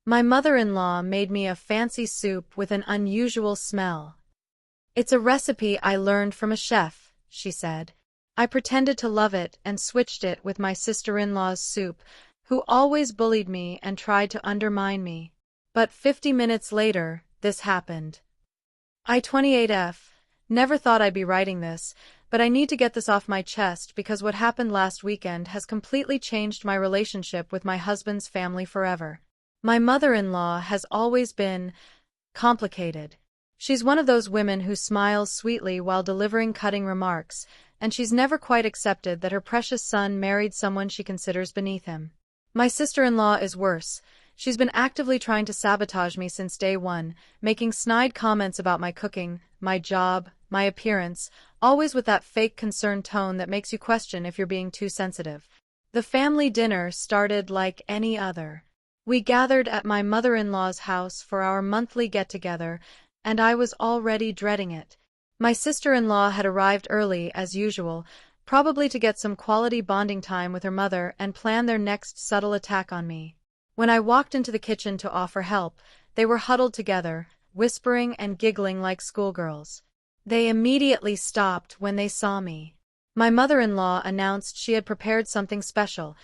My mother-in-law made me a fancy soup with an unusual smell. "It's a recipe I learned from a chef," she said. I pretended to love it and switched it with my sister-in-law's soup, who always bullied me and tried to undermine me. But 50 minutes later, this happened. I-28F. Never thought I'd be writing this, but I need to get this off my chest because what happened last weekend has completely changed my relationship with my husband's family forever. My mother-in-law has always been complicated. She's one of those women who smiles sweetly while delivering cutting remarks, and she's never quite accepted that her precious son married someone she considers beneath him. My sister-in-law is worse. She's been actively trying to sabotage me since day one, making snide comments about my cooking, my job, my appearance, always with that fake concerned tone that makes you question if you're being too sensitive. The family dinner started like any other. We gathered at my mother-in-law's house for our monthly get-together, and I was already dreading it. My sister-in-law had arrived early, as usual, probably to get some quality bonding time with her mother and plan their next subtle attack on me. When I walked into the kitchen to offer help, they were huddled together, whispering and giggling like schoolgirls. They immediately stopped when they saw me. My mother-in-law announced she had prepared something special,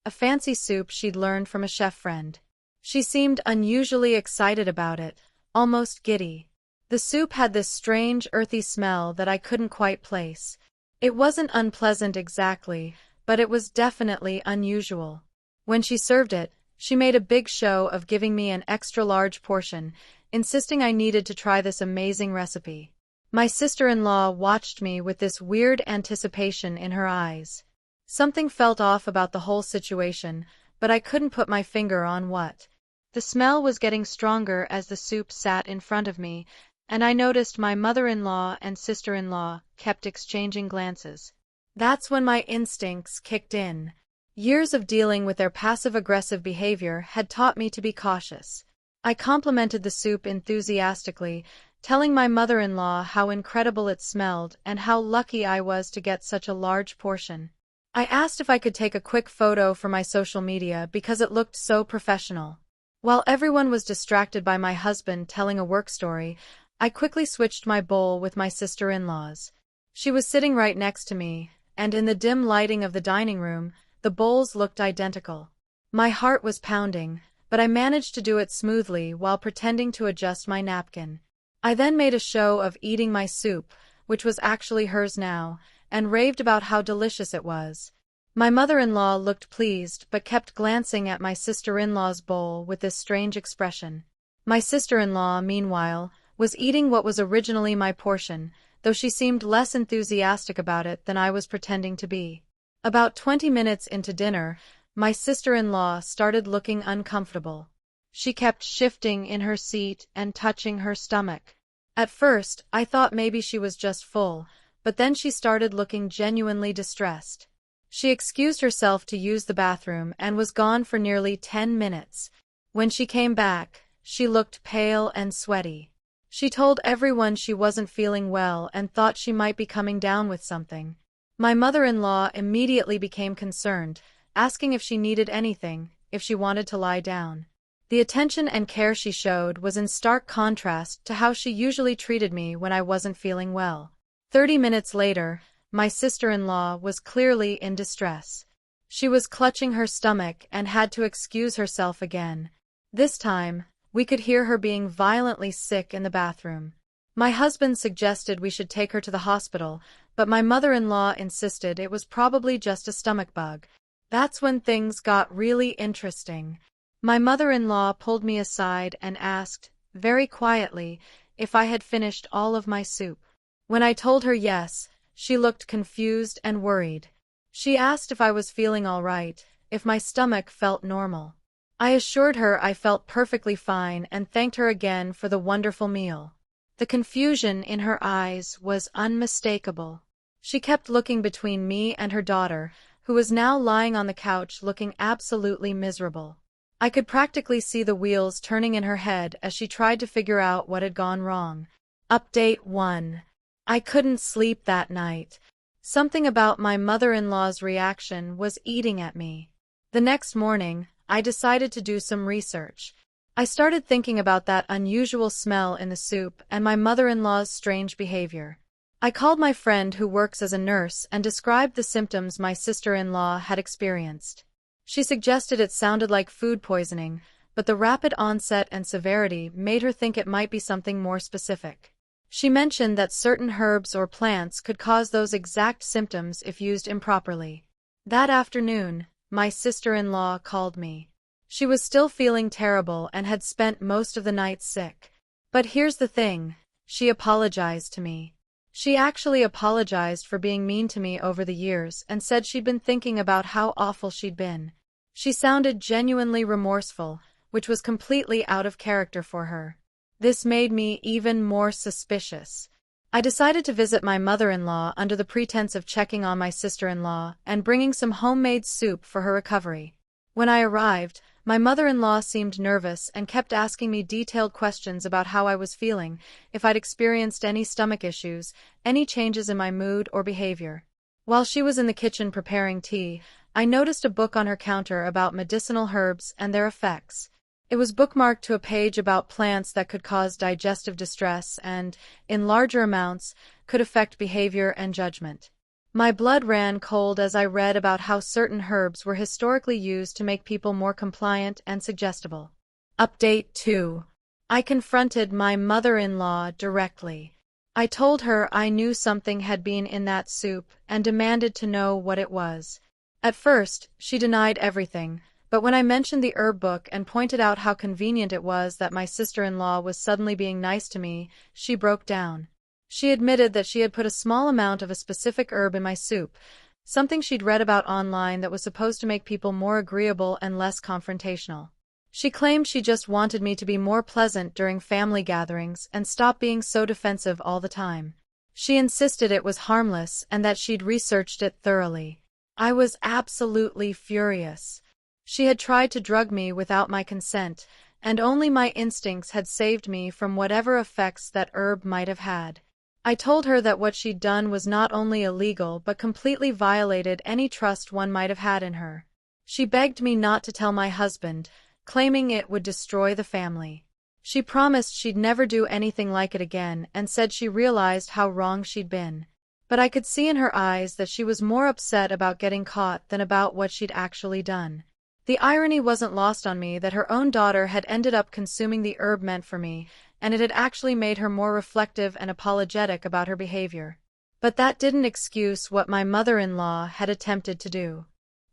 a fancy soup she'd learned from a chef friend. She seemed unusually excited about it, almost giddy. The soup had this strange, earthy smell that I couldn't quite place. It wasn't unpleasant exactly, but it was definitely unusual. When she served it, she made a big show of giving me an extra-large portion, insisting I needed to try this amazing recipe. My sister-in-law watched me with this weird anticipation in her eyes. Something felt off about the whole situation, but I couldn't put my finger on what. The smell was getting stronger as the soup sat in front of me, and I noticed my mother-in-law and sister-in-law kept exchanging glances. That's when my instincts kicked in. Years of dealing with their passive-aggressive behavior had taught me to be cautious. I complimented the soup enthusiastically, telling my mother-in-law how incredible it smelled and how lucky I was to get such a large portion. I asked if I could take a quick photo for my social media because it looked so professional. While everyone was distracted by my husband telling a work story, I quickly switched my bowl with my sister-in-law's. She was sitting right next to me, and in the dim lighting of the dining room, the bowls looked identical. My heart was pounding, but I managed to do it smoothly while pretending to adjust my napkin. I then made a show of eating my soup, which was actually hers now, and raved about how delicious it was. My mother-in-law looked pleased but kept glancing at my sister-in-law's bowl with this strange expression. My sister-in-law, meanwhile, was eating what was originally my portion, though she seemed less enthusiastic about it than I was pretending to be. About 20 minutes into dinner, my sister-in-law started looking uncomfortable. She kept shifting in her seat and touching her stomach. At first, I thought maybe she was just full, but then she started looking genuinely distressed. She excused herself to use the bathroom and was gone for nearly 10 minutes. When she came back, she looked pale and sweaty. She told everyone she wasn't feeling well and thought she might be coming down with something. My mother-in-law immediately became concerned, asking if she needed anything, if she wanted to lie down. The attention and care she showed was in stark contrast to how she usually treated me when I wasn't feeling well. 30 minutes later, my sister-in-law was clearly in distress. She was clutching her stomach and had to excuse herself again. This time, we could hear her being violently sick in the bathroom. My husband suggested we should take her to the hospital, but my mother-in-law insisted it was probably just a stomach bug. That's when things got really interesting. My mother-in-law pulled me aside and asked, very quietly, if I had finished all of my soup. When I told her yes, she looked confused and worried. She asked if I was feeling all right, if my stomach felt normal. I assured her I felt perfectly fine and thanked her again for the wonderful meal. The confusion in her eyes was unmistakable. She kept looking between me and her daughter, who was now lying on the couch looking absolutely miserable. I could practically see the wheels turning in her head as she tried to figure out what had gone wrong. Update 1. I couldn't sleep that night. Something about my mother-in-law's reaction was eating at me. The next morning, I decided to do some research. I started thinking about that unusual smell in the soup and my mother-in-law's strange behavior. I called my friend who works as a nurse and described the symptoms my sister-in-law had experienced. She suggested it sounded like food poisoning, but the rapid onset and severity made her think it might be something more specific. She mentioned that certain herbs or plants could cause those exact symptoms if used improperly. That afternoon, my sister-in-law called me. She was still feeling terrible and had spent most of the night sick. But here's the thing, she apologized to me. She actually apologized for being mean to me over the years and said she'd been thinking about how awful she'd been. She sounded genuinely remorseful, which was completely out of character for her. This made me even more suspicious. I decided to visit my mother-in-law under the pretense of checking on my sister-in-law and bringing some homemade soup for her recovery. When I arrived, my mother-in-law seemed nervous and kept asking me detailed questions about how I was feeling, if I'd experienced any stomach issues, any changes in my mood or behavior. While she was in the kitchen preparing tea, I noticed a book on her counter about medicinal herbs and their effects. It was bookmarked to a page about plants that could cause digestive distress and, in larger amounts, could affect behavior and judgment. My blood ran cold as I read about how certain herbs were historically used to make people more compliant and suggestible. Update 2. I confronted my mother-in-law directly. I told her I knew something had been in that soup and demanded to know what it was. At first, she denied everything, but when I mentioned the herb book and pointed out how convenient it was that my sister-in-law was suddenly being nice to me, she broke down. She admitted that she had put a small amount of a specific herb in my soup, something she'd read about online that was supposed to make people more agreeable and less confrontational. She claimed she just wanted me to be more pleasant during family gatherings and stop being so defensive all the time. She insisted it was harmless and that she'd researched it thoroughly. I was absolutely furious. She had tried to drug me without my consent, and only my instincts had saved me from whatever effects that herb might have had. I told her that what she'd done was not only illegal but completely violated any trust one might have had in her. She begged me not to tell my husband, claiming it would destroy the family. She promised she'd never do anything like it again and said she realized how wrong she'd been. But I could see in her eyes that she was more upset about getting caught than about what she'd actually done. The irony wasn't lost on me that her own daughter had ended up consuming the herb meant for me, and it had actually made her more reflective and apologetic about her behavior. But that didn't excuse what my mother-in-law had attempted to do.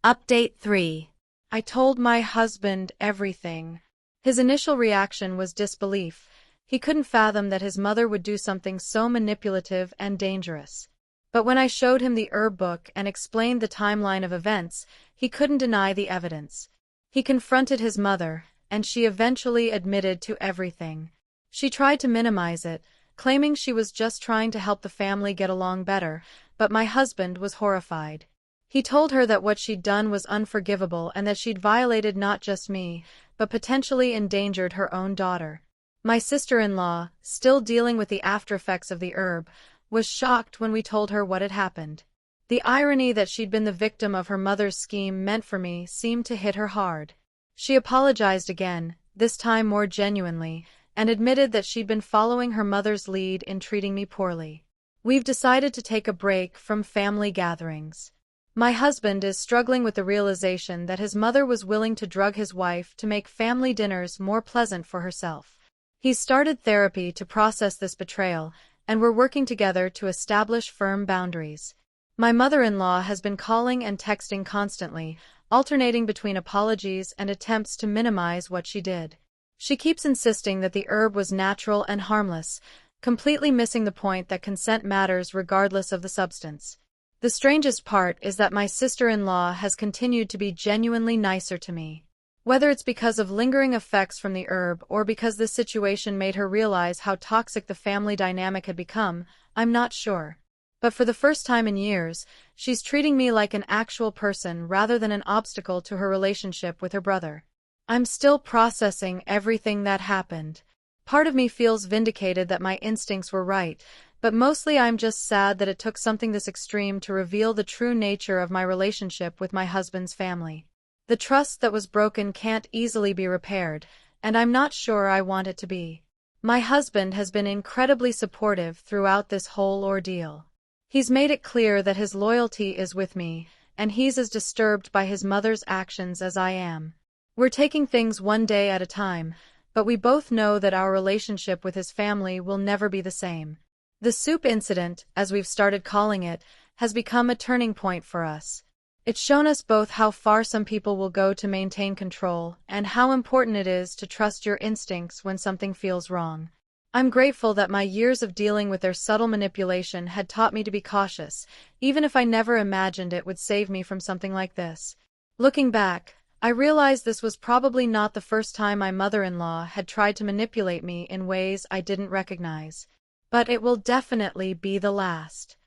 Update 3. I told my husband everything. His initial reaction was disbelief. He couldn't fathom that his mother would do something so manipulative and dangerous. But when I showed him the herb book and explained the timeline of events, he couldn't deny the evidence. He confronted his mother, and she eventually admitted to everything. She tried to minimize it, claiming she was just trying to help the family get along better, but my husband was horrified. He told her that what she'd done was unforgivable and that she'd violated not just me, but potentially endangered her own daughter. My sister-in-law, still dealing with the aftereffects of the herb, was shocked when we told her what had happened. The irony that she'd been the victim of her mother's scheme meant for me seemed to hit her hard. She apologized again, this time more genuinely, and admitted that she'd been following her mother's lead in treating me poorly. We've decided to take a break from family gatherings. My husband is struggling with the realization that his mother was willing to drug his wife to make family dinners more pleasant for herself. He's started therapy to process this betrayal, and we're working together to establish firm boundaries. My mother-in-law has been calling and texting constantly, alternating between apologies and attempts to minimize what she did. She keeps insisting that the herb was natural and harmless, completely missing the point that consent matters regardless of the substance. The strangest part is that my sister-in-law has continued to be genuinely nicer to me. Whether it's because of lingering effects from the herb or because this situation made her realize how toxic the family dynamic had become, I'm not sure. But for the first time in years, she's treating me like an actual person rather than an obstacle to her relationship with her brother. I'm still processing everything that happened. Part of me feels vindicated that my instincts were right, but mostly I'm just sad that it took something this extreme to reveal the true nature of my relationship with my husband's family. The trust that was broken can't easily be repaired, and I'm not sure I want it to be. My husband has been incredibly supportive throughout this whole ordeal. He's made it clear that his loyalty is with me, and he's as disturbed by his mother's actions as I am. We're taking things one day at a time, but we both know that our relationship with his family will never be the same. The soup incident, as we've started calling it, has become a turning point for us. It's shown us both how far some people will go to maintain control and how important it is to trust your instincts when something feels wrong. I'm grateful that my years of dealing with their subtle manipulation had taught me to be cautious, even if I never imagined it would save me from something like this. Looking back, I realize this was probably not the first time my mother-in-law had tried to manipulate me in ways I didn't recognize. But it will definitely be the last.